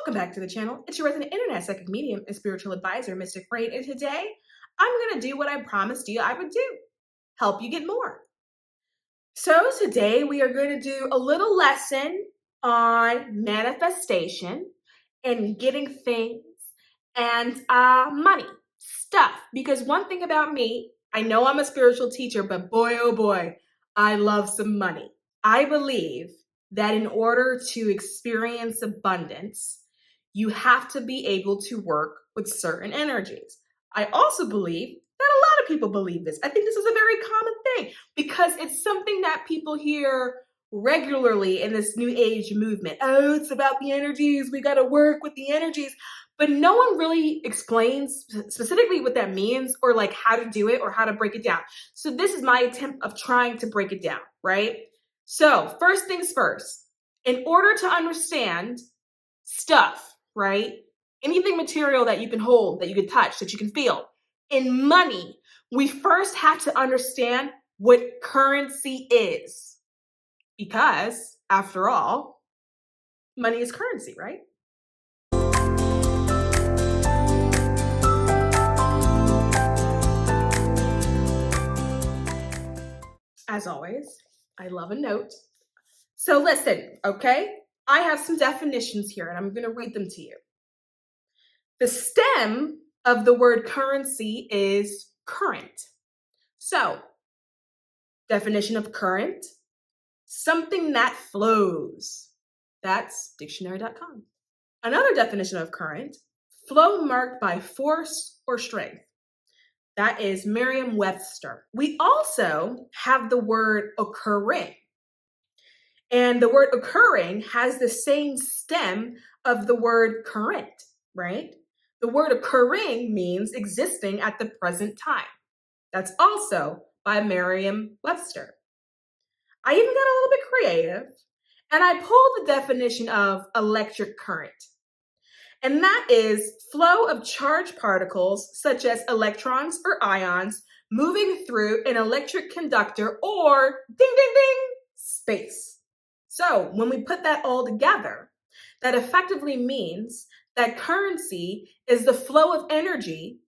Welcome back to the channel. It's your resident internet psychic medium and spiritual advisor, Mystic Rain, and today I'm going to do what I promised you I would do, help you get more. So today we are going to do a little lesson on manifestation and getting things and money, stuff. Because one thing about me, I know I'm a spiritual teacher, but boy, oh boy, I love some money. I believe that in order to experience abundance, you have to be able to work with certain energies. I also believe that a lot of people believe this. I think this is a very common thing because it's something that people hear regularly in this new age movement. Oh, it's about the energies. We got to work with the energies. But no one really explains specifically what that means or like how to do it or how to break it down. So this is my attempt of trying to break it down, right? So first things first, in order to understand stuff, right? Anything material that you can hold, that you can touch, that you can feel. In money, we first have to understand what currency is. Because, after all, money is currency, right? As always, I love a note. So listen, okay? I have some definitions here and I'm going to read them to you. The stem of the word currency is current. So, definition of current, something that flows. That's dictionary.com. Another definition of current, flow marked by force or strength. That is Merriam-Webster. We also have the word occurring. And the word occurring has the same stem of the word current, right? The word occurring means existing at the present time. That's also by Merriam-Webster. I even got a little bit creative and I pulled the definition of electric current. And that is flow of charged particles such as electrons or ions moving through an electric conductor or ding, ding, ding, space. So when we put that all together, that effectively means that currency is the flow of energy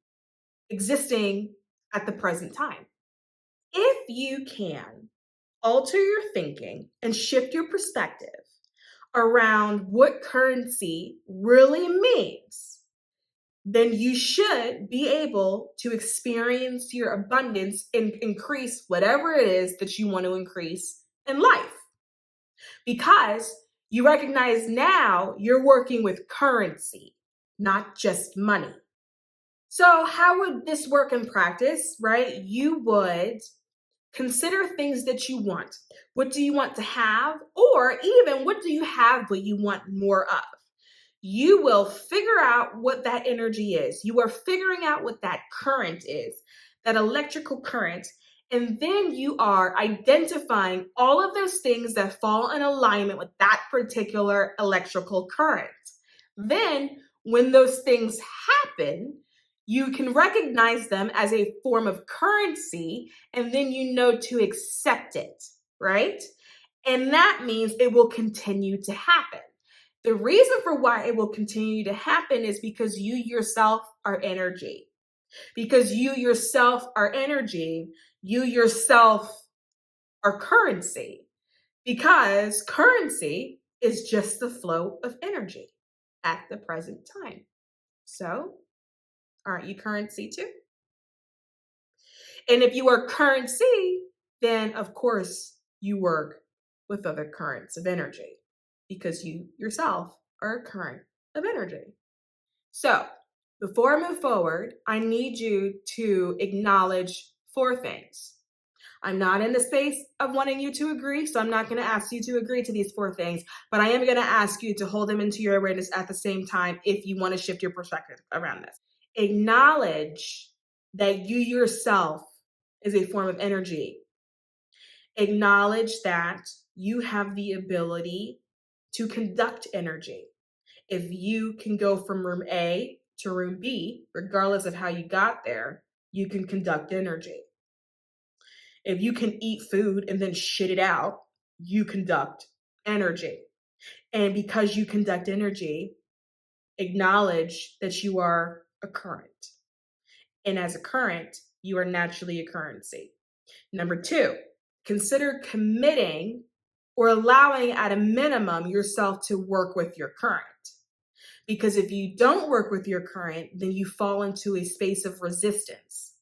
existing at the present time. If you can alter your thinking and shift your perspective around what currency really means, then you should be able to experience your abundance and increase whatever it is that you want to increase in life. Because you recognize now you're working with currency, not just money. So how would this work in practice, right? You would consider things that you want. What do you want to have? Or even what do you have but you want more of? You will figure out what that energy is. You are figuring out what that current is, that electrical current. And then you are identifying all of those things that fall in alignment with that particular electrical current. Then when those things happen, you can recognize them as a form of currency, and then you know to accept it, right? And that means it will continue to happen. The reason for why it will continue to happen is because you yourself are energy. Because you yourself are energy, you yourself are currency. Because currency is just the flow of energy at the present time. So, aren't you currency too? And if you are currency, then of course you work with other currents of energy because you yourself are a current of energy. So before I move forward, I need you to acknowledge 4 things. I'm not in the space of wanting you to agree, so I'm not going to ask you to agree to these 4 things, but I am going to ask you to hold them into your awareness at the same time if you want to shift your perspective around this. Acknowledge that you yourself is a form of energy. Acknowledge that you have the ability to conduct energy. If you can go from room A to room B, regardless of how you got there, you can conduct energy. If you can eat food and then shit it out, you conduct energy. And because you conduct energy, acknowledge that you are a current. And as a current, you are naturally a currency. Number 2, consider committing or allowing at a minimum yourself to work with your current. Because if you don't work with your current, then you fall into a space of resistance,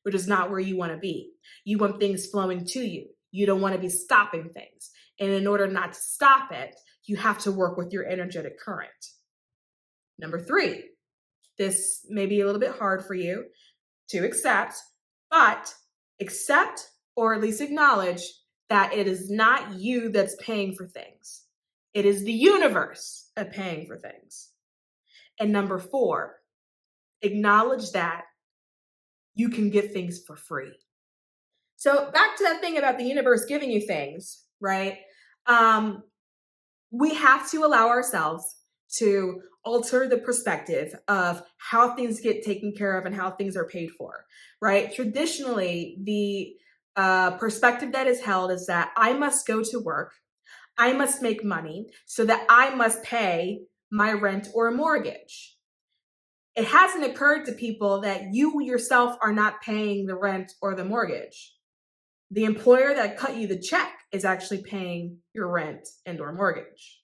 which is not where you want to be. You want things flowing to you. You don't want to be stopping things. And in order not to stop it, you have to work with your energetic current. Number 3, this may be a little bit hard for you to accept, but accept or at least acknowledge that it is not you that's paying for things. It is the universe that's paying for things. And number 4, acknowledge that you can get things for free. So back to that thing about the universe giving you things, right? We have to allow ourselves to alter the perspective of how things get taken care of and how things are paid for, right? Traditionally, the perspective that is held is that I must go to work, I must make money so that I must pay my rent or mortgage. It hasn't occurred to people that you yourself are not paying the rent or the mortgage. The employer that cut you the check is actually paying your rent and or mortgage.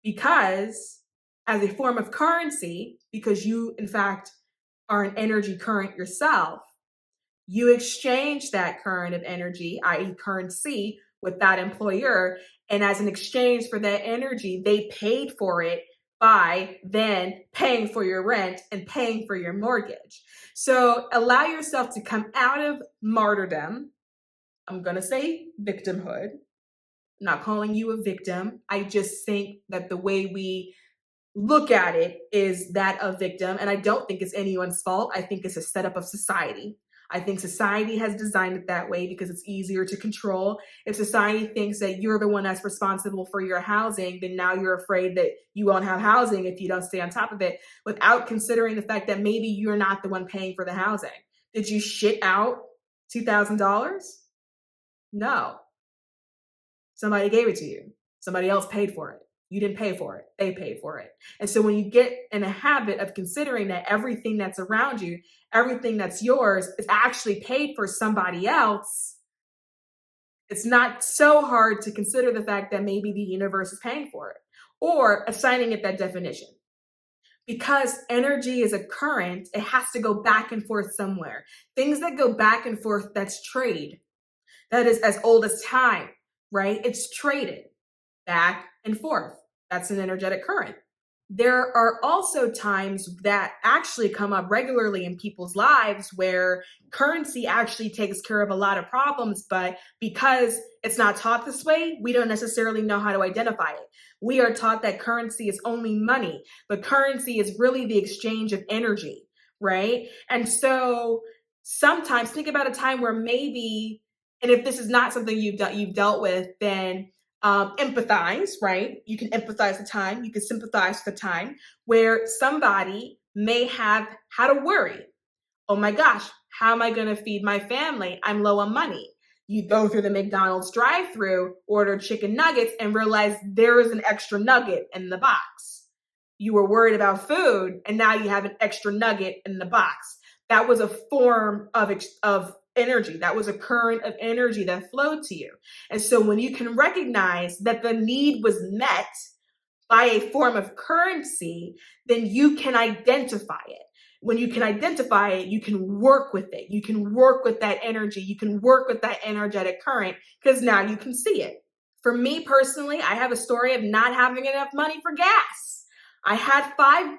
Because as a form of currency, because you in fact are an energy current yourself, you exchange that current of energy, i.e. currency, with that employer. And as an exchange for that energy, they paid for it by then paying for your rent and paying for your mortgage. So allow yourself to come out of martyrdom. I'm going to say victimhood. I'm not calling you a victim. I just think that the way we look at it is that of victim. And I don't think it's anyone's fault. I think it's a setup of society. I think society has designed it that way because it's easier to control. If society thinks that you're the one that's responsible for your housing, then now you're afraid that you won't have housing if you don't stay on top of it, without considering the fact that maybe you're not the one paying for the housing. Did you shit out $2,000? No. Somebody gave it to you. Somebody else paid for it. You didn't pay for it. They paid for it. And so when you get in a habit of considering that everything that's around you, everything that's yours is actually paid for somebody else, it's not so hard to consider the fact that maybe the universe is paying for it or assigning it that definition. Because energy is a current, it has to go back and forth somewhere. Things that go back and forth, that's trade. That is as old as time, right? It's traded back and forth. That's an energetic current. There are also times that actually come up regularly in people's lives where currency actually takes care of a lot of problems, but because it's not taught this way, we don't necessarily know how to identify it. We are taught that currency is only money, but currency is really the exchange of energy, right? And so sometimes think about a time where maybe, and if this is not something you've dealt with, then empathize, right? You can empathize the time, you can sympathize the time where somebody may have had a worry. Oh my gosh, how am I going to feed my family? I'm low on money. You go through the McDonald's drive-thru, order chicken nuggets, and realize there is an extra nugget in the box. You were worried about food, and now you have an extra nugget in the box. That was a form of energy. That was a current of energy that flowed to you. And so when you can recognize that the need was met by a form of currency, then you can identify it. When you can identify it, you can work with it. You can work with that energy. You can work with that energetic current because now you can see it. For me personally, I have a story of not having enough money for gas. I had $5.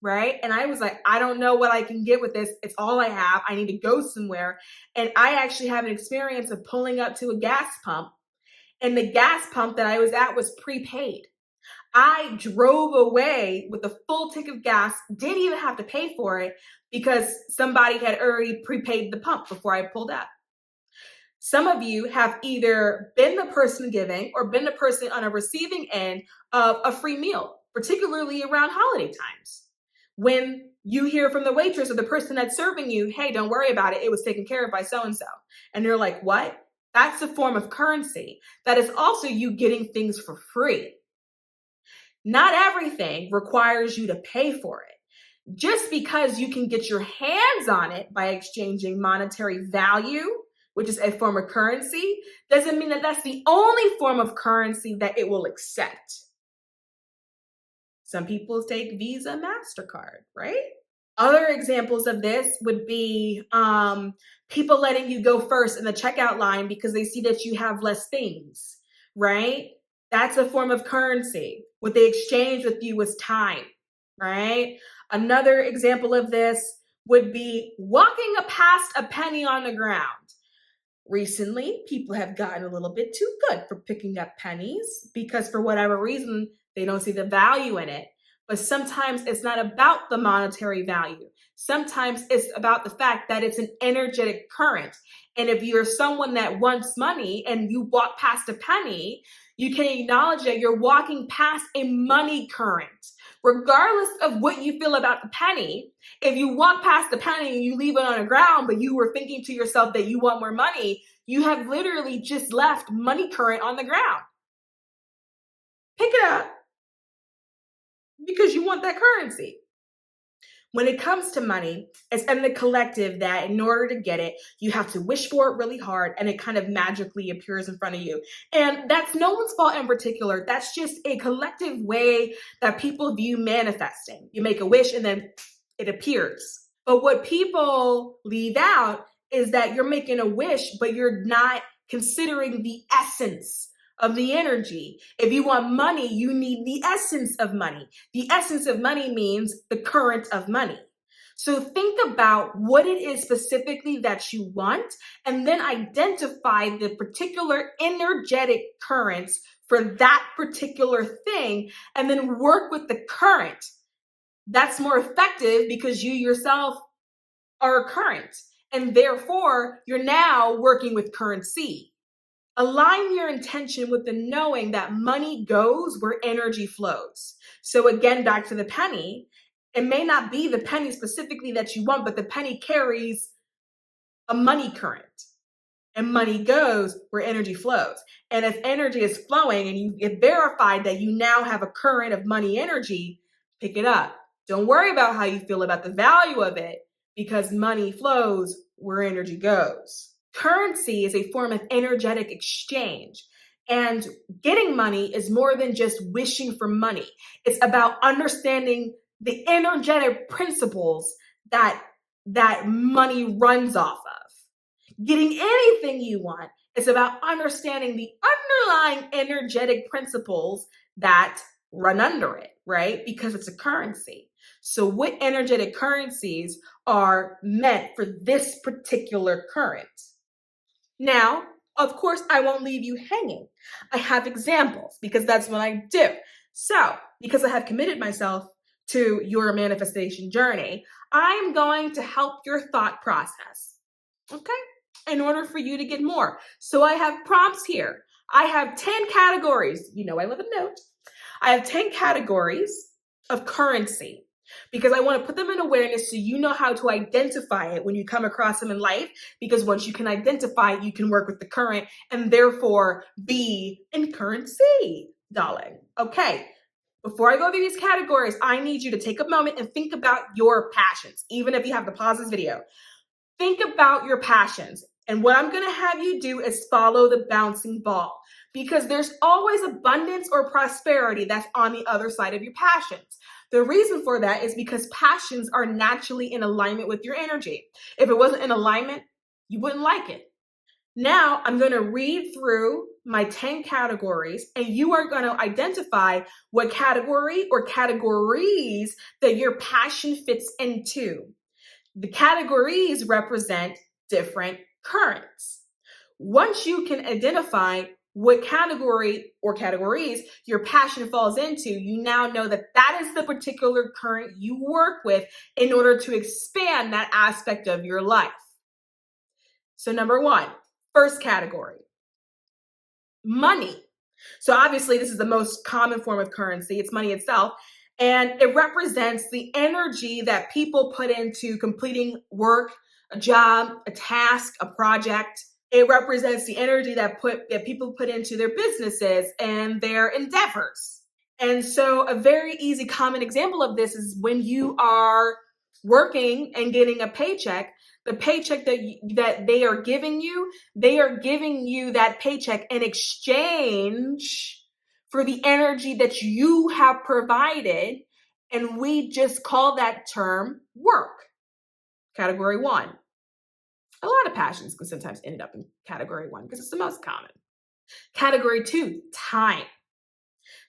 Right? And I was like, I don't know what I can get with this. It's all I have. I need to go somewhere. And I actually have an experience of pulling up to a gas pump. And the gas pump that I was at was prepaid. I drove away with a full tank of gas, didn't even have to pay for it because somebody had already prepaid the pump before I pulled up. Some of you have either been the person giving or been the person on a receiving end of a free meal, particularly around holiday times. When you hear from the waitress or the person that's serving you, hey, don't worry about it. It was taken care of by so-and-so. And you're like, what? That's a form of currency. That is also you getting things for free. Not everything requires you to pay for it. Just because you can get your hands on it by exchanging monetary value, which is a form of currency, doesn't mean that that's the only form of currency that it will accept. Some people take Visa, MasterCard, right? Other examples of this would be people letting you go first in the checkout line because they see that you have less things, right? That's a form of currency. What they exchange with you was time, right? Another example of this would be walking past a penny on the ground. Recently, people have gotten a little bit too good for picking up pennies because for whatever reason, they don't see the value in it. But sometimes it's not about the monetary value. Sometimes it's about the fact that it's an energetic current. And if you're someone that wants money and you walk past a penny, you can acknowledge that you're walking past a money current. Regardless of what you feel about the penny, if you walk past the penny and you leave it on the ground, but you were thinking to yourself that you want more money, you have literally just left money current on the ground. Pick it up because you want that currency. When it comes to money, it's in the collective that in order to get it, you have to wish for it really hard and it kind of magically appears in front of you. And that's no one's fault in particular. That's just a collective way that people view manifesting. You make a wish and then it appears. But what people leave out is that you're making a wish, but you're not considering the essence of the energy. If you want money, you need the essence of money. The essence of money means the current of money. So think about what it is specifically that you want, and then identify the particular energetic currents for that particular thing, and then work with the current. That's more effective because you yourself are a current, and therefore you're now working with currency. Align your intention with the knowing that money goes where energy flows. So again, back to the penny, it may not be the penny specifically that you want, but the penny carries a money current. And money goes where energy flows. And if energy is flowing and you get verified that you now have a current of money energy, pick it up. Don't worry about how you feel about the value of it because money flows where energy goes. Currency is a form of energetic exchange. And getting money is more than just wishing for money. It's about understanding the energetic principles that money runs off of. Getting anything you want is about understanding the underlying energetic principles that run under it, right? Because it's a currency. So what energetic currencies are meant for this particular current? Now, of course, I won't leave you hanging. I have examples because that's what I do. So, because I have committed myself to your manifestation journey, I'm going to help your thought process, okay? In order for you to get more. So I have prompts here. I have 10 categories. You know I love a note. I have 10 categories of currency because I want to put them in awareness so you know how to identify it when you come across them in life, because once you can identify it, you can work with the current and therefore be in currency, darling. Okay, before I go through these categories, I need you to take a moment and think about your passions, even if you have to pause this video. Think about your passions. And what I'm going to have you do is follow the bouncing ball, because there's always abundance or prosperity that's on the other side of your passions. The reason for that is because passions are naturally in alignment with your energy. If it wasn't in alignment, you wouldn't like it. Now I'm going to read through my 10 categories, and you are going to identify what category or categories that your passion fits into. The categories represent different currents. Once you can identify what category or categories your passion falls into, you now know that that is the particular current you work with in order to expand that aspect of your life. So number one, first category, money. So obviously this is the most common form of currency. It's money itself. And it represents the energy that people put into completing work, a job, a task, a project. It represents the energy that people put into their businesses and their endeavors. And so a very easy common example of this is when you are working and getting a paycheck, the paycheck that they are giving you that paycheck in exchange for the energy that you have provided. And we just call that term work. Category 1. A lot of passions can sometimes end up in category 1 because it's the most common. Category 2, time.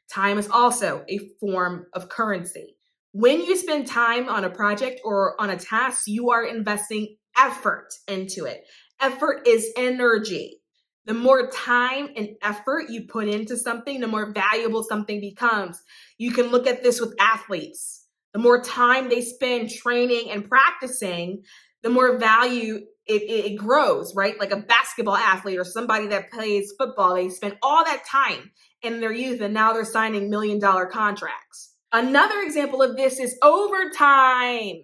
Time is also a form of currency. When you spend time on a project or on a task, you are investing effort into it. Effort is energy. The more time and effort you put into something, the more valuable something becomes. You can look at this with athletes. The more time they spend training and practicing, the more value it grows, right? Like a basketball athlete or somebody that plays football, they spend all that time in their youth and now they're signing $1 million contracts. Another example of this is overtime.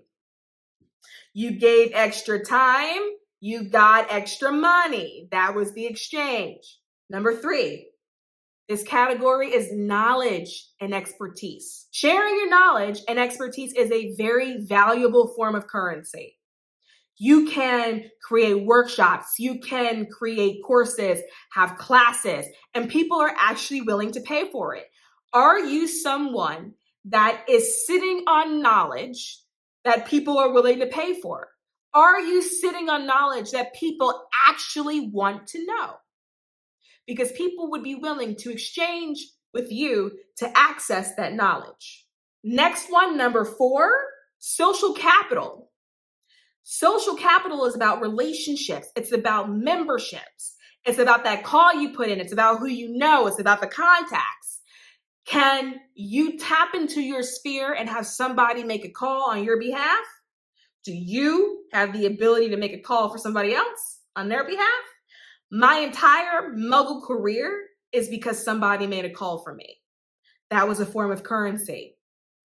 You gave extra time, you got extra money. That was the exchange. Number 3, this category is knowledge and expertise. Sharing your knowledge and expertise is a very valuable form of currency. You can create workshops, you can create courses, have classes, and people are actually willing to pay for it. Are you someone that is sitting on knowledge that people are willing to pay for? Are you sitting on knowledge that people actually want to know? Because people would be willing to exchange with you to access that knowledge. Next one, number 4, social capital. Social capital is about relationships. It's about memberships. It's about that call you put in. It's about who you know. It's about the contacts. Can you tap into your sphere and have somebody make a call on your behalf? Do you have the ability to make a call for somebody else on their behalf? My entire mogul career is because somebody made a call for me. That was a form of currency,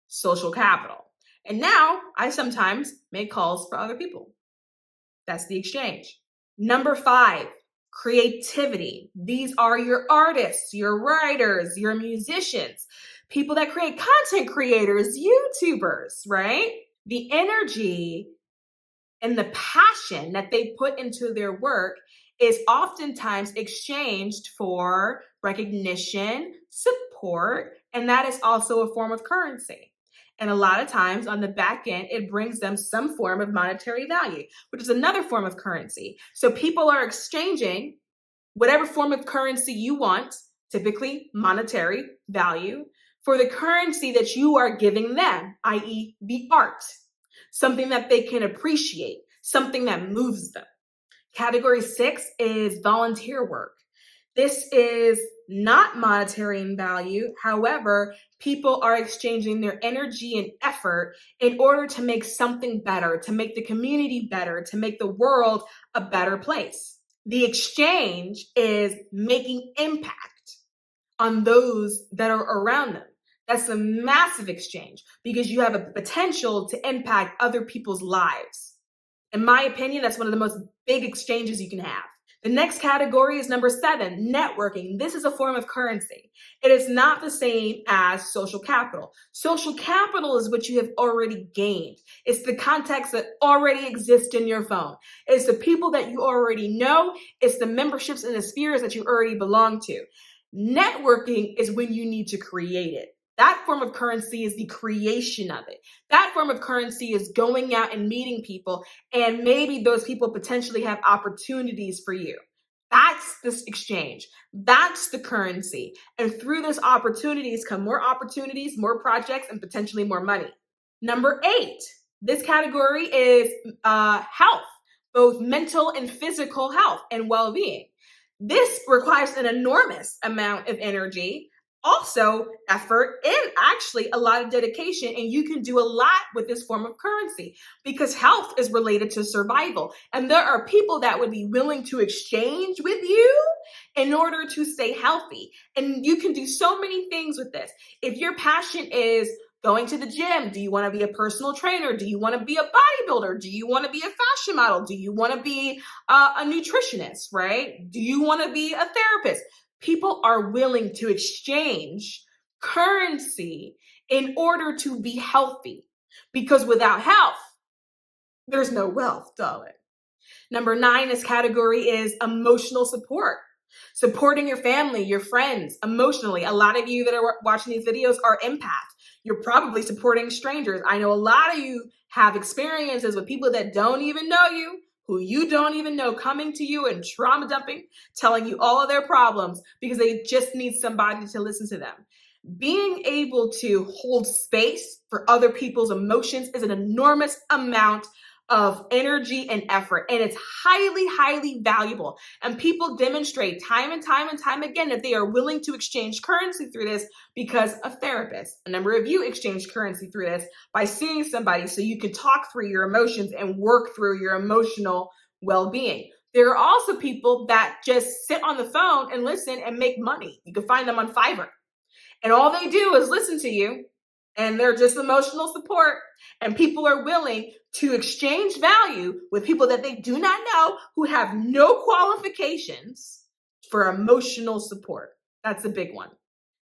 social capital. And now I sometimes make calls for other people. That's the exchange. Number 5, creativity. These are your artists, your writers, your musicians, people that create content creators, YouTubers, right? The energy and the passion that they put into their work is oftentimes exchanged for recognition, support, and that is also a form of currency. And a lot of times on the back end, it brings them some form of monetary value, which is another form of currency. So people are exchanging whatever form of currency you want, typically monetary value, for the currency that you are giving them, i.e. the art, something that they can appreciate, something that moves them. Category 6 is volunteer work. This is not monetary in value. However, people are exchanging their energy and effort in order to make something better, to make the community better, to make the world a better place. The exchange is making impact on those that are around them. That's a massive exchange because you have a potential to impact other people's lives. In my opinion, that's one of the most big exchanges you can have. The next category is number 7, networking. This is a form of currency. It is not the same as social capital. Social capital is what you have already gained. It's the contacts that already exist in your phone. It's the people that you already know. It's the memberships and the spheres that you already belong to. Networking is when you need to create it. That form of currency is the creation of it. That form of currency is going out and meeting people, and maybe those people potentially have opportunities for you. That's this exchange. That's the currency. And through those opportunities come more opportunities, more projects, and potentially more money. Number 8, this category is health, both mental and physical health and well-being. This requires an enormous amount of energy, also effort, and actually a lot of dedication. And you can do a lot with this form of currency because health is related to survival. And there are people that would be willing to exchange with you in order to stay healthy. And you can do so many things with this. If your passion is going to the gym, do you want to be a personal trainer? Do you want to be a bodybuilder? Do you want to be a fashion model? Do you want to be a nutritionist, right? Do you want to be a therapist? People are willing to exchange currency in order to be healthy. Because without health, there's no wealth, darling. Number 9, this category is emotional support. Supporting your family, your friends, emotionally. A lot of you that are watching these videos are empaths. You're probably supporting strangers. I know a lot of you have experiences with people that don't even know you, who you don't even know, coming to you and trauma dumping, telling you all of their problems because they just need somebody to listen to them. Being able to hold space for other people's emotions is an enormous amount of energy and effort, and it's highly, highly valuable. And people demonstrate time and time and time again that they are willing to exchange currency through this because of therapists. A number of you exchange currency through this by seeing somebody so you can talk through your emotions and work through your emotional well-being. There are also people that just sit on the phone and listen and make money. You can find them on Fiverr. And all they do is listen to you, and they're just emotional support. And people are willing to exchange value with people that they do not know, who have no qualifications for emotional support. That's a big one.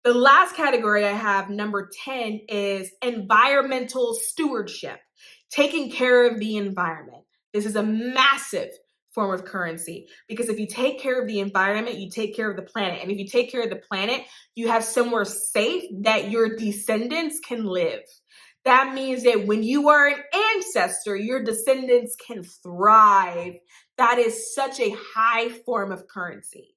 The last category I have, number 10, is environmental stewardship, taking care of the environment. This is a massive form of currency because if you take care of the environment, you take care of the planet. And if you take care of the planet, you have somewhere safe that your descendants can live. That means that when you are an ancestor, your descendants can thrive. That is such a high form of currency.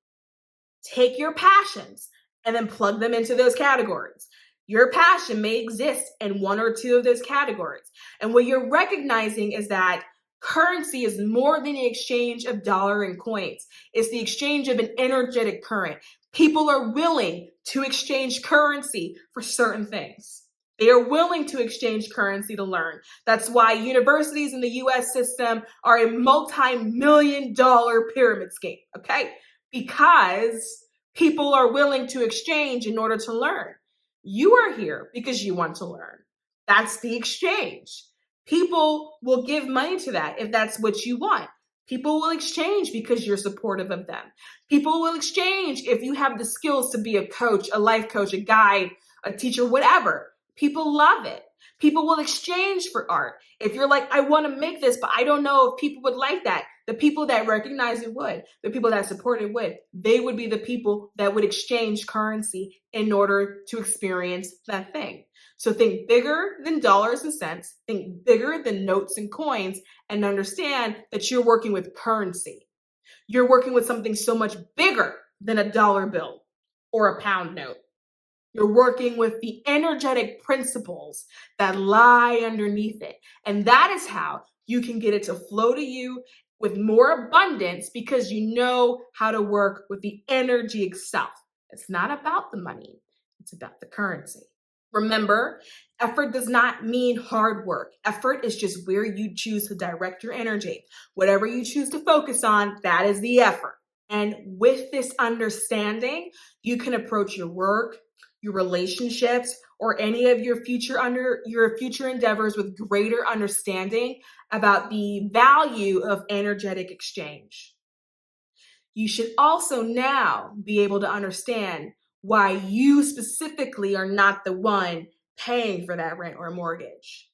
Take your passions and then plug them into those categories. Your passion may exist in one or two of those categories. And what you're recognizing is that currency is more than the exchange of dollar and coins. It's the exchange of an energetic current. People are willing to exchange currency for certain things. They are willing to exchange currency to learn. That's why universities in the US system are a multi-million-dollar pyramid scheme, okay? Because people are willing to exchange in order to learn. You are here because you want to learn. That's the exchange. People will give money to that if that's what you want. People will exchange because you're supportive of them. People will exchange if you have the skills to be a coach, a life coach, a guide, a teacher, whatever. People love it. People will exchange for art. If you're like, I want to make this, but I don't know if people would like that. The people that recognize it would. The people that support it would. They would be the people that would exchange currency in order to experience that thing. So think bigger than dollars and cents. Think bigger than notes and coins, and understand that you're working with currency. You're working with something so much bigger than a dollar bill or a pound note. You're working with the energetic principles that lie underneath it. And that is how you can get it to flow to you with more abundance, because you know how to work with the energy itself. It's not about the money, it's about the currency. Remember, effort does not mean hard work. Effort is just where you choose to direct your energy. Whatever you choose to focus on, that is the effort. And with this understanding, you can approach your work, your relationships, or any of your future endeavors with greater understanding about the value of energetic exchange. You should also now be able to understand why you specifically are not the one paying for that rent or mortgage,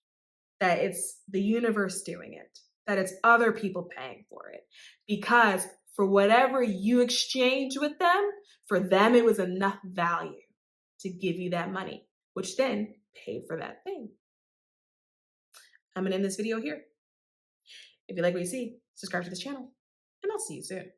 that it's the universe doing it, that it's other people paying for it. Because for whatever you exchange with them, for them it was enough value to give you that money, which then paid for that thing. I'm gonna end this video here. If you like what you see, subscribe to this channel, and I'll see you soon.